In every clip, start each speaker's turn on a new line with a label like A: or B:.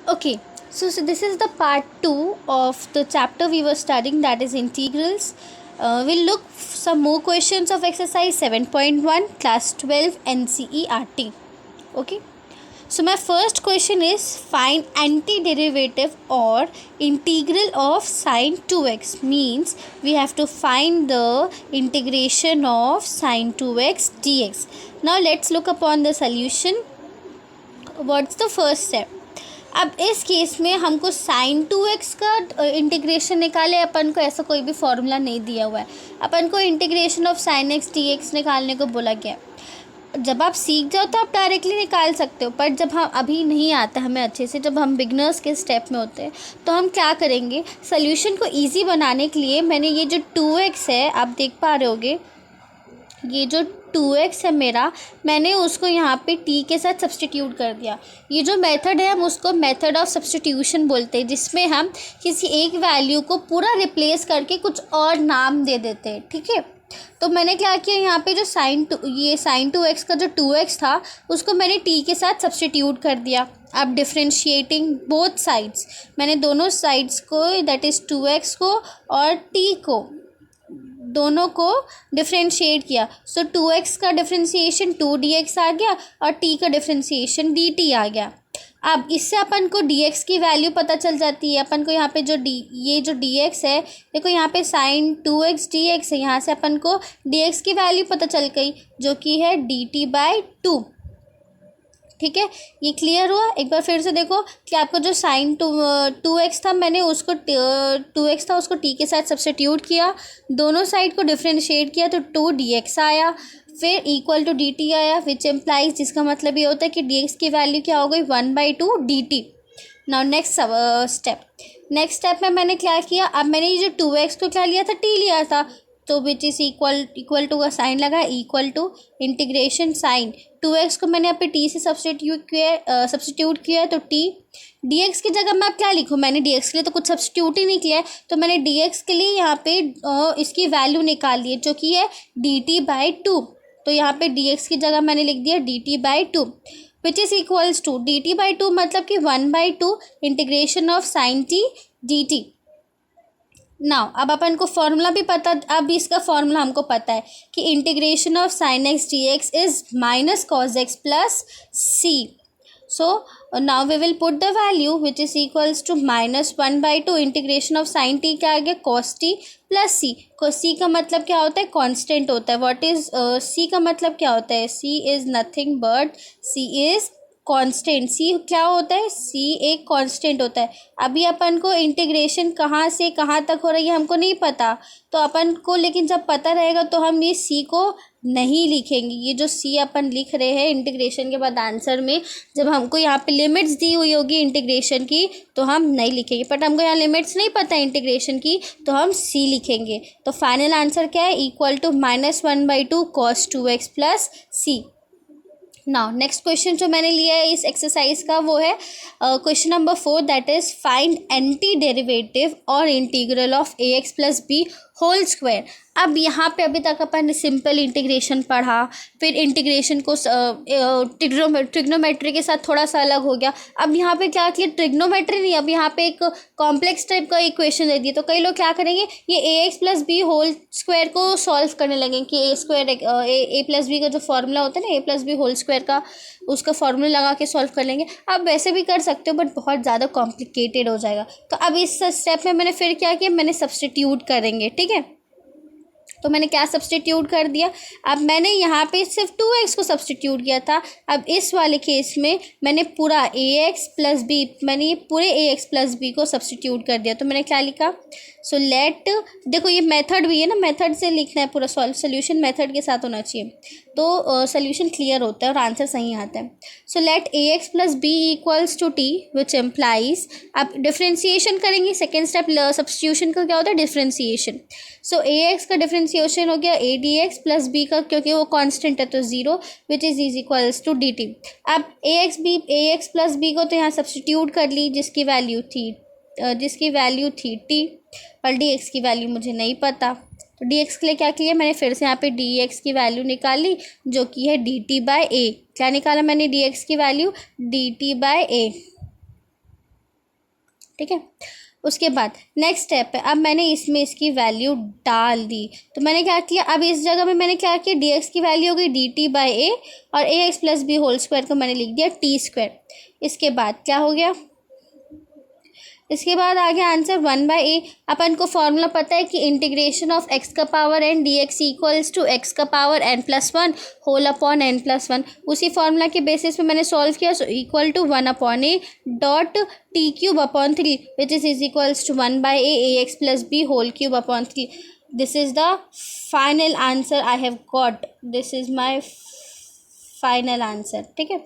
A: Okay, so this is the part 2 of the chapter we were studying, that is integrals. We'll look some more questions of exercise 7.1 class 12 NCERT. Okay, so my first question is find antiderivative or integral of sine 2x. Means we have to find the integration of sine 2x dx. Now let's look upon the solution. What's the first step? अब इस case में हमको sign 2x का integration निकाले। अपन को ऐसा कोई भी फॉर्मूला नहीं दिया हुआ है, अपन को integration of sine x d x निकालने को बोला गया। जब आप सीख जाओ तो आप डायरेक्टली निकाल सकते हो, पर जब हम अभी नहीं आता हमें अच्छे से, जब हम बिगनर्स के स्टेप में होते हैं, तो हम क्या करेंगे, सोल्यूशन को ईजी बनाने के लिए मैंने ये जो 2x है, आप देख पा रहे होगे, ये जो 2x है मेरा, मैंने उसको यहाँ पे t के साथ सब्सटीट्यूट कर दिया। ये जो मेथड है हम उसको मेथड ऑफ सब्सटीट्यूशन बोलते हैं, जिसमें हम किसी एक वैल्यू को पूरा रिप्लेस करके कुछ और नाम दे देते हैं। ठीक है, तो मैंने क्या किया, यहाँ पे जो साइन 2x का जो 2x था उसको मैंने t के साथ सब्सटीट्यूट कर दिया। अब डिफ्रेंशिएटिंग बोथ साइड्स, मैंने दोनों साइड्स को, दैट इज़ 2x को और t को, दोनों को डिफ्रेंशिएट किया। सो 2x का डिफ्रेंशिएशन 2dx आ गया और t का डिफ्रेंशिएशन dt आ गया। अब इससे अपन को dx की वैल्यू पता चल जाती है। अपन को यहाँ पे ये जो dx है, देखो यहाँ पे साइन 2x dx है, यहाँ से अपन को dx की वैल्यू पता चल गई जो कि है dt/2। ठीक है, ये क्लियर हुआ। एक बार फिर से देखो कि आपको जो साइन 2x था, मैंने उसको 2x था उसको t के साथ सब्सटीट्यूट किया, दोनों साइड को डिफ्रेंशिएट किया तो 2dx आया, फिर इक्वल टू dt आया, विच एम्प्लाइज, जिसका मतलब ये होता है कि dx की वैल्यू क्या हो गई, 1/2 dt। नाउ नेक्स्ट स्टेप में मैंने क्या किया, अब मैंने ये जो 2x को क्या लिया था, t लिया था, तो विच इज़ इक्वल टू का साइन लगा, equal to integration sine 2x को मैंने यहाँ पे t से सब्सटीट्यूट किया तो t, dx की जगह मैं अब क्या लिखूँ, मैंने dx के लिए तो कुछ सब्सटीट्यूट ही नहीं किया है, तो मैंने dx के लिए यहाँ पे इसकी वैल्यू निकाल ली है जो कि है dt/2। तो यहाँ पे dx की जगह मैंने लिख दिया dt/2 which is equals to dt/2 मतलब कि 1/2 integration of sign t dt। Now अब अपन को फॉर्मूला भी पता, अब इसका फॉर्मूला हमको पता है कि integration of sine x d x is minus cos x plus c. So now we will put the value which is equals to -1/2 integration of sine t क्या आ गया, cos t plus c. C का मतलब क्या होता है, constant होता है। व्हाट इज सी का मतलब क्या होता है, C is nothing but C is constant. C क्या होता है, सी एक कांस्टेंट होता है। अभी अपन को इंटीग्रेशन कहाँ से कहाँ तक हो रही है हमको नहीं पता, तो अपन को लेकिन जब पता रहेगा तो हम ये सी को नहीं लिखेंगे। ये जो सी अपन लिख रहे हैं इंटीग्रेशन के बाद आंसर में, जब हमको यहाँ पे लिमिट्स दी हुई होगी इंटीग्रेशन की तो हम नहीं लिखेंगे, बट हमको यहाँ लिमिट्स नहीं पता इंटीग्रेशन की तो हम सी लिखेंगे। तो फाइनल आंसर क्या है, equal to -1/2 cos 2x plus C. Now next question जो मैंने लिया है इस एक्सरसाइज का वो है question number 4, that is find antiderivative और integral of ax plus B whole square. अब यहाँ पे अभी तक अपन ने सिंपल इंटीग्रेशन पढ़ा, फिर इंटीग्रेशन को ट्रिग्नोमेट्री के साथ थोड़ा सा अलग हो गया। अब यहाँ पे क्या किया, ट्रिग्नोमेट्री नहीं, अब यहाँ पे एक कॉम्प्लेक्स टाइप का इक्वेशन दे दिया, तो कई लोग क्या करेंगे, ये ax plus B whole square को सॉल्व करने लगेंगे कि ए प्लस बी का जो फॉर्मूला होता है ना, a plus B whole square का, उसका फॉर्मूला लगा के सॉल्व कर लेंगे। आप वैसे भी कर सकते हो बट बहुत ज़्यादा कॉम्प्लिकेटेड हो जाएगा। तो अब इस स्टेप में मैंने फिर क्या किया, मैंने सब्सटीट्यूट करेंगे। ठीक है, तो मैंने क्या सब्सटीट्यूट कर दिया, अब मैंने यहाँ पे सिर्फ 2x को सब्सटीट्यूट किया था। अब इस वाले केस में मैंने पूरा ax प्लस बी, मैंने ये पूरे ax प्लस बी को सब्सटीट्यूट कर दिया। तो मैंने क्या लिखा, सो लेट, देखो ये मेथड भी है ना, मेथड से लिखना है, पूरा सोल्यूशन मेथड के साथ होना चाहिए तो सोल्यूशन क्लियर होता है और आंसर सही आता है। So let ax plus b equals to t which implies, अब डिफ्रेंसिएशन करेंगे, सेकेंड स्टेप सब्सटीट्यूशन का क्या होता है, डिफ्रेंसिएशन। सो ax का डिफ्रेंसिएशन हो गया a dx प्लस b का, क्योंकि वो कांस्टेंट है तो 0 which is equals to dt। अब ax प्लस b को तो यहाँ सब्सटीट्यूट कर ली जिसकी वैल्यू थी t, और dx की वैल्यू मुझे नहीं पता, तो dx के लिए क्या किया, मैंने फिर से यहाँ पे dx की वैल्यू निकाली जो कि है dt/a। क्या निकाला मैंने, dx की वैल्यू dt/a। ठीक है। उसके बाद नेक्स्ट स्टेप है, अब मैंने इसमें इसकी वैल्यू डाल दी, तो मैंने क्या किया, अब इस जगह में मैंने क्या किया, dx की वैल्यू हो गई dt बाई ए, और ax plus B whole square को मैंने लिख दिया t स्क्वायर। इसके बाद क्या हो गया, इसके बाद आ गया आंसर 1/a। अपन को फॉर्मूला पता है कि इंटीग्रेशन ऑफ x का power n dx equals to x का power n+1 whole upon n+1। उसी फॉर्मूला के बेसिस पे मैंने सॉल्व किया, so equal to 1/a dot t cube upon 3 which is equals to 1/a ax plus b whole cube upon 3। This is the final answer I have got, this is my final answer. ठीक है,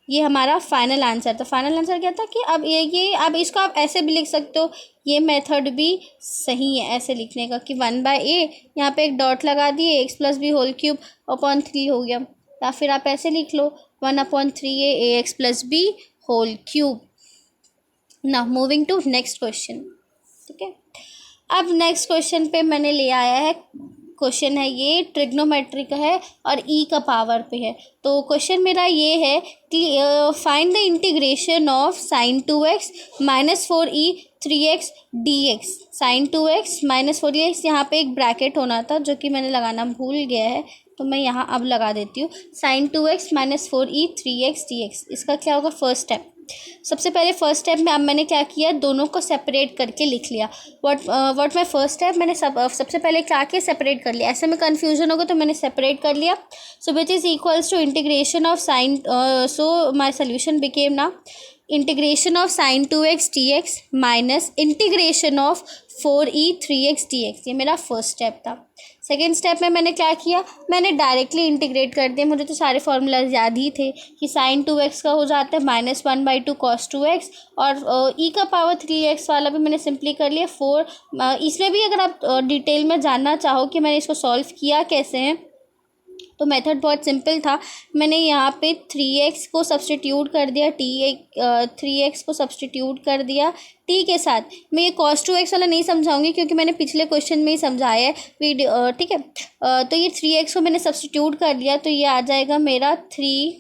A: ये हमारा final answer. तो final answer क्या था कि अब ये अब इसको आप ऐसे भी लिख सकते हो, ये मेथड भी सही है ऐसे लिखने का कि 1/a, यहाँ पे एक डॉट लगा दिए, x plus B whole cube upon 3 हो गया, या फिर आप ऐसे लिख लो 1/3a ax plus B whole cube. Now moving to next question. ठीक है, अब नेक्स्ट क्वेश्चन पे मैंने ले आया है, क्वेश्चन है ये ट्रिग्नोमेट्री का है और ई का पावर पे है। तो क्वेश्चन मेरा ये है कि find the integration of sine 2x minus 4e 3x dx। Sine 2x minus 4x, यहाँ पे एक ब्रैकेट होना था जो कि मैंने लगाना भूल गया है, तो मैं यहाँ अब लगा देती हूँ। Sign 2x minus 4e 3x dx, इसका क्या होगा फर्स्ट स्टेप। सबसे पहले फर्स्ट स्टेप में अब मैंने क्या किया, दोनों को सेपरेट करके लिख लिया। व्हाट माय फर्स्ट स्टेप, मैंने सबसे पहले क्या किया, सेपरेट कर लिया। ऐसे में कन्फ्यूजन होगा तो मैंने सेपरेट कर लिया। So which is equals to integration of sine, so my solution became ना integration of sine 2x dx minus integration of 4e 3x dx। ये मेरा फर्स्ट स्टेप था। सेकेंड स्टेप में मैंने क्या किया, मैंने डायरेक्टली इंटीग्रेट कर दिया। मुझे तो सारे फार्मूलाज याद ही थे कि साइन 2x का हो जाता है -1/2 cos 2x, और e का पावर 3x वाला भी मैंने सिंपली कर लिया 4। इसमें भी अगर आप डिटेल में जानना चाहो कि मैंने इसको सॉल्व किया कैसे है, तो मेथड बहुत सिंपल था। मैंने यहाँ पे 3x को सब्सटीट्यूट कर दिया, 3x को सब्सटीट्यूट कर दिया t के साथ। मैं ये cos 2x वाला नहीं समझाऊंगी क्योंकि मैंने पिछले क्वेश्चन में ही समझाया है वीडियो। ठीक है, तो ये 3x को मैंने सब्सटीट्यूट कर दिया, तो ये आ जाएगा मेरा 3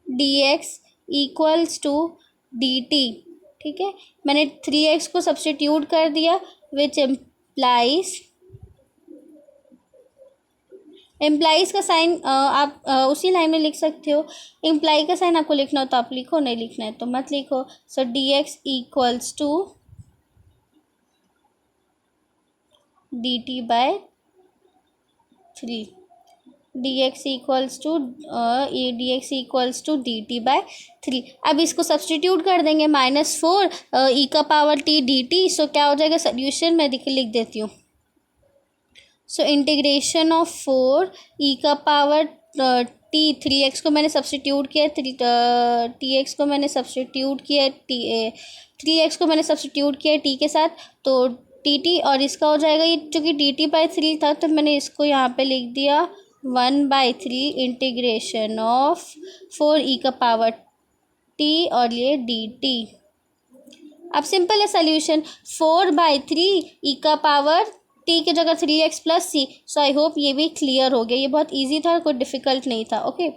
A: dx इक्वल्स टू dt। ठीक है, मैंने 3x को सब्सटीट्यूट कर दिया विच एम्प्लाइज का साइन आप उसी लाइन में लिख सकते हो। एम्प्लाई का साइन आपको लिखना हो तो आप लिखो, नहीं लिखना है तो मत लिखो। So dx equals to dt by 3, dx equals to dt by 3। अब इसको सब्सटीट्यूट कर देंगे, -4 e का पावर t dt। सो क्या हो जाएगा सोल्यूशन, मैं लिख देती हूँ। सो इंटीग्रेशन ऑफ 4 e का पावर t, 3x को मैंने सब्सटीट्यूट किया, tx को मैंने सब्सटीट्यूट किया, 3x को मैंने सब्सटीट्यूट किया t के साथ, तो dt, और इसका हो जाएगा ये चूँकि dt बाई 3 था तो मैंने इसको यहाँ पे लिख दिया 1/3 इंटीग्रेशन ऑफ 4 e का पावर t और ये dt। अब सिंपल है सोल्यूशन, 4/3 e का पावर t की जगह 3x plus c। So I hope ये भी क्लियर हो गया, ये बहुत इजी था, कोई डिफ़िकल्ट नहीं था। ओके,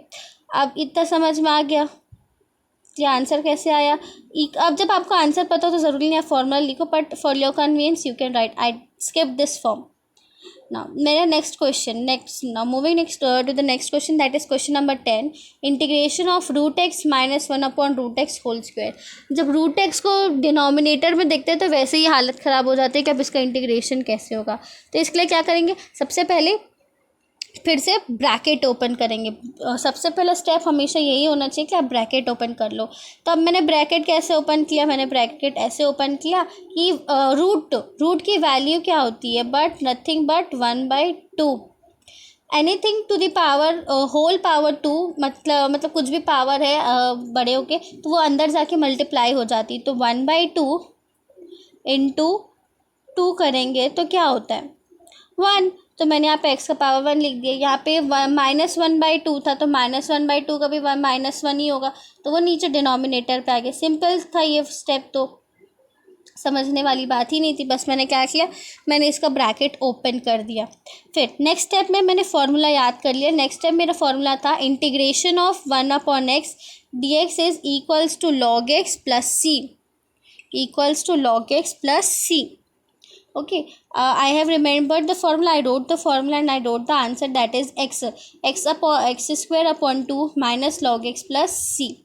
A: अब इतना समझ में आ गया ये आंसर कैसे आया। अब जब आपको आंसर पता हो तो ज़रूरी नहीं है फॉर्मूला लिखो, but for your convenience you can write I skip this form. Now मेरा next question, moving to the next question, that is question number 10, integration of √x -1/√x whole square. जब √x को denominator में देखते हैं तो वैसे ही हालत ख़राब हो जाती है कि अब इसका इंटीग्रेशन कैसे होगा। तो इसके लिए क्या करेंगे, सबसे पहले फिर से ब्रैकेट ओपन करेंगे। सबसे पहला स्टेप हमेशा यही होना चाहिए कि आप ब्रैकेट ओपन कर लो। तो अब मैंने ब्रैकेट कैसे ओपन किया, मैंने ब्रैकेट ऐसे ओपन किया कि रूट की वैल्यू क्या होती है, but nothing but 1/2। Anything to the power whole power 2, मतलब कुछ भी पावर है बड़े होके तो वो अंदर जाके मल्टीप्लाई हो जाती है। तो 1/2 इंटू 2 करेंगे तो क्या होता है 1। तो मैंने यहाँ पे x का पावर 1 लिख दिया। यहाँ पे -1/2 था तो -1/2 का भी -1 ही होगा, तो वो नीचे डिनोमिनेटर पे आ गया। सिंपल था ये स्टेप, तो समझने वाली बात ही नहीं थी। बस मैंने क्या किया, मैंने इसका ब्रैकेट ओपन कर दिया। फिर नेक्स्ट स्टेप में मैंने फार्मूला याद कर लिया। नेक्स्ट स्टेप मेरा फार्मूला था integration of 1/x dx is equals to log x plus c, equals to log x plus c. Okay, I have remembered the formula, I wrote the formula and I wrote the answer, that is x upon x square upon 2 minus log x plus c.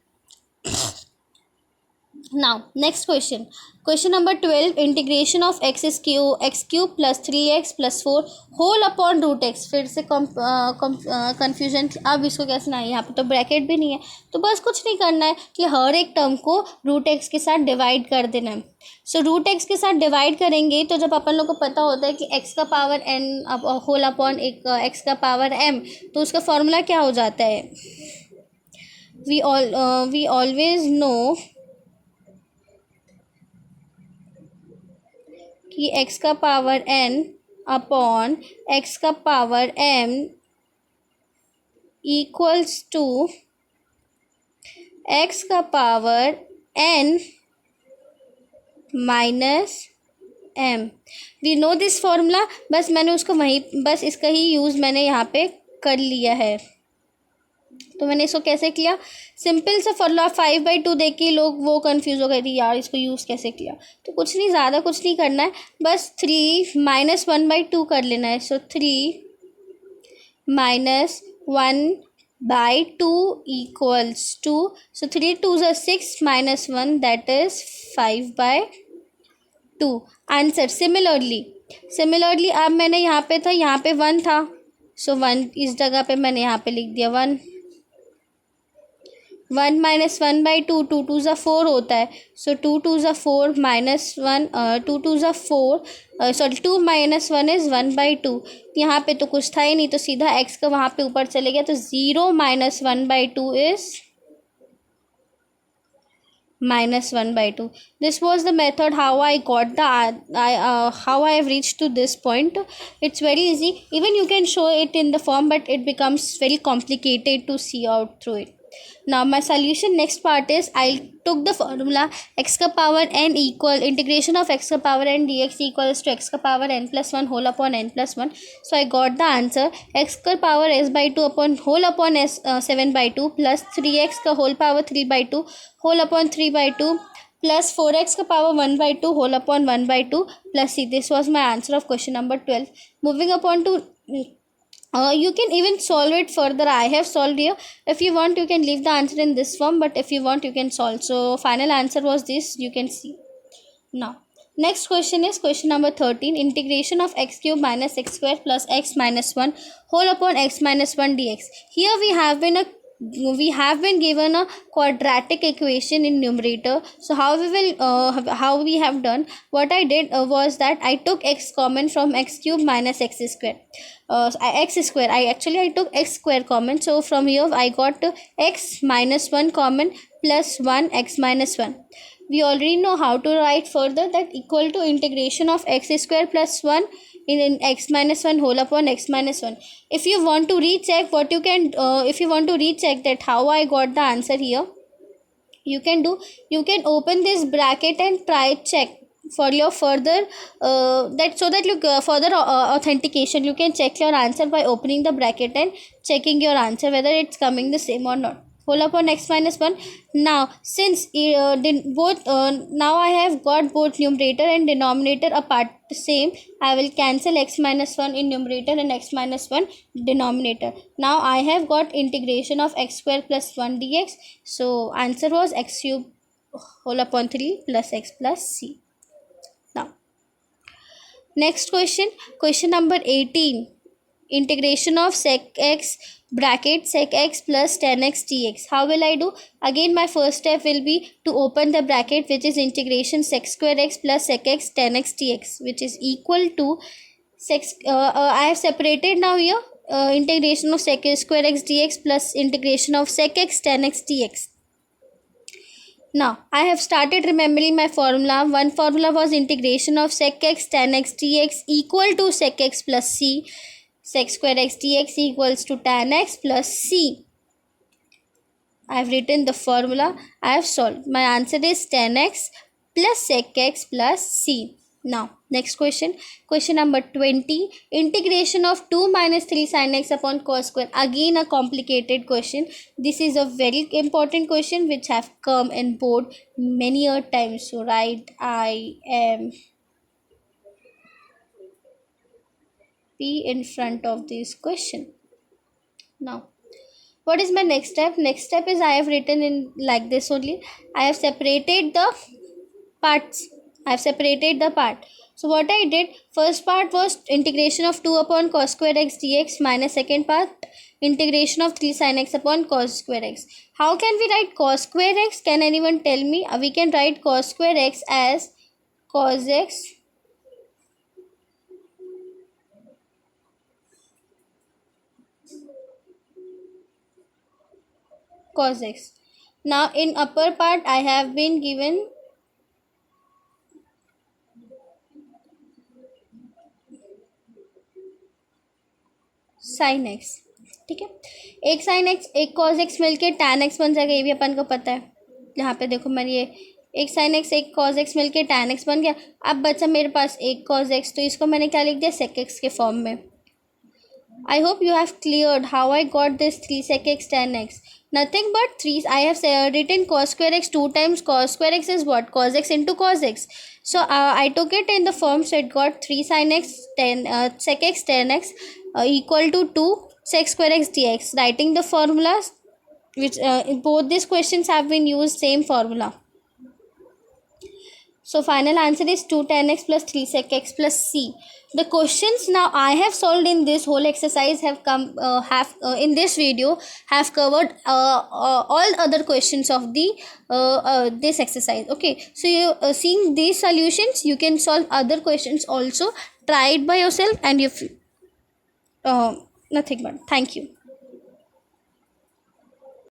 A: Now next question, question number 12, integration of x cube plus 3x plus 4 whole upon root x. फिर से confusion. अब इसको कैसे ना, यहाँ पे तो bracket भी नहीं है, तो बस कुछ नहीं करना है कि हर एक टर्म को रूट एक्स के साथ डिवाइड कर देना है. सो रूट एक्स के साथ डिवाइड करेंगे तो जब अपन लोग को पता होता है कि एक्स का पावर एन होल अपॉन एक एक्स का पावर एम, तो उसका फॉर्मूला क्या हो जाता है, वी ऑलवेज नो कि x का पावर n अपॉन x का power m equals to x का power n minus m. We know this formula. बस मैंने उसको वहीं, बस इसका ही यूज़ मैंने यहाँ पे कर लिया है. तो मैंने इसको कैसे किया, सिंपल सा फॉर्मूला. 5/2 देख के लोग वो कंफ्यूज हो गए थे, यार इसको यूज़ कैसे किया. तो कुछ नहीं, ज़्यादा कुछ नहीं करना है, बस 3 माइनस 1/2 कर लेना है. सो 3 माइनस 1/2 इक्वल्स टू, सो 3 2 ज़ा 6 minus 1 that is 5/2 answer. Similarly अब मैंने यहाँ पे था, यहाँ पे 1 था, सो 1 इस जगह पे मैंने यहाँ पे लिख दिया 1. 1 माइनस 1/2, 2 2 ज़ा 4 होता है. सो 2 2 ज़ा 4 माइनस 1, 2 2 ज़ा 4, सॉरी 2 माइनस 1 इज़ 1/2. यहाँ पे तो कुछ था ही नहीं, तो सीधा x का वहाँ पे ऊपर चले गया, तो 0 minus 1/2 is minus 1/2. This was the method how I got the how I have reached to this point. It's very easy. Even you can show it in the form, but it becomes very complicated to see out through it. Now my solution next part is, I took the formula x का power n equal integration of x का power n dx equals to x का power n plus 1 whole upon n plus 1. So I got the answer, x का power s/2 upon whole upon s 7/2 plus 3x का whole power 3/2 whole upon 3/2 plus 4x का power 1/2 whole upon 1/2 plus c. This was my answer of question number 12. Moving upon to you can even solve it further. I have solved here. If you want, you can leave the answer in this form, but if you want, you can solve. So final answer was this, you can see. Now next question is question number 13, integration of x cube minus x square plus x minus 1 whole upon x minus 1 dx. Here we have been given a quadratic equation in numerator. So how we have done, what I did was that I took x common from x cube minus x square. X square, I took x square common, so from here I got x minus 1 common plus 1 x minus 1. We already know how to write further, that equal to integration of x square plus 1 in x minus 1 whole upon x minus 1. If you want to recheck what you can, if you want to recheck that how I got the answer here, you can open this bracket and try check for your further that, so that you further authentication, you can check your answer by opening the bracket and checking your answer whether it's coming the same or not. Whole upon x minus 1. Now since now I have got both numerator and denominator apart same, I will cancel x minus 1 in numerator and x minus 1 denominator. Now I have got integration of x square plus 1 dx. So answer was x cube whole upon 3 plus x plus c. Now next question number 18, integration of sec x bracket sec x plus tan x dx. How will I do? Again my first step will be to open the bracket, which is integration sec square x plus sec x tan x dx, which is equal to I have separated now here integration of sec square x dx plus integration of sec x tan x dx. Now I have started remembering my formula. One formula was integration of sec x tan x dx equal to sec x plus c. Sec square x dx equals to tan x plus c. I have written the formula. I have solved. My answer is tan x plus sec x plus c. Now, next question. Question number 20. Integration of 2 minus 3 sin x upon cos square. Again, a complicated question. This is a very important question which have come in board many a times. So, right, I am P in front of this question. Now, what is my next step? Next step is I have written in like this only. I have separated the parts. I have separated the part. So what I did, first part was integration of 2 upon cos square x dx minus second part integration of 3 sin x upon cos square x. How can we write cos square x? Can anyone tell me? We can write cos square x as cos x cos x. Now in upper part I have been given sin x. ठीक है, एक sin x एक cos x मिलके tan x बन जाएगा, ये भी अपन को पता है. यहाँ पे देखो मैंने ये एक sin x एक cos x मिलके tan x बन गया. अब बचा मेरे पास एक cos x, तो इसको मैंने क्या लिख दिया, sec x के फॉर्म में. I hope you have cleared how I got this 3 sec x tan x. Nothing but 3. I have written cos square x 2 times. Cos square x is what? Cos x into cos x. So I took it in the form, so it got 3 sin x sec x tan x equal to 2 sec square x dx. Writing the formulas, which both these questions have been used same formula. So final answer is 2 tan x plus 3 sec x plus c. The questions now I have solved in this whole exercise have come in this video have covered all other questions of the this exercise. Okay, so you seeing these solutions, you can solve other questions also. Try it by yourself, and if nothing but thank you.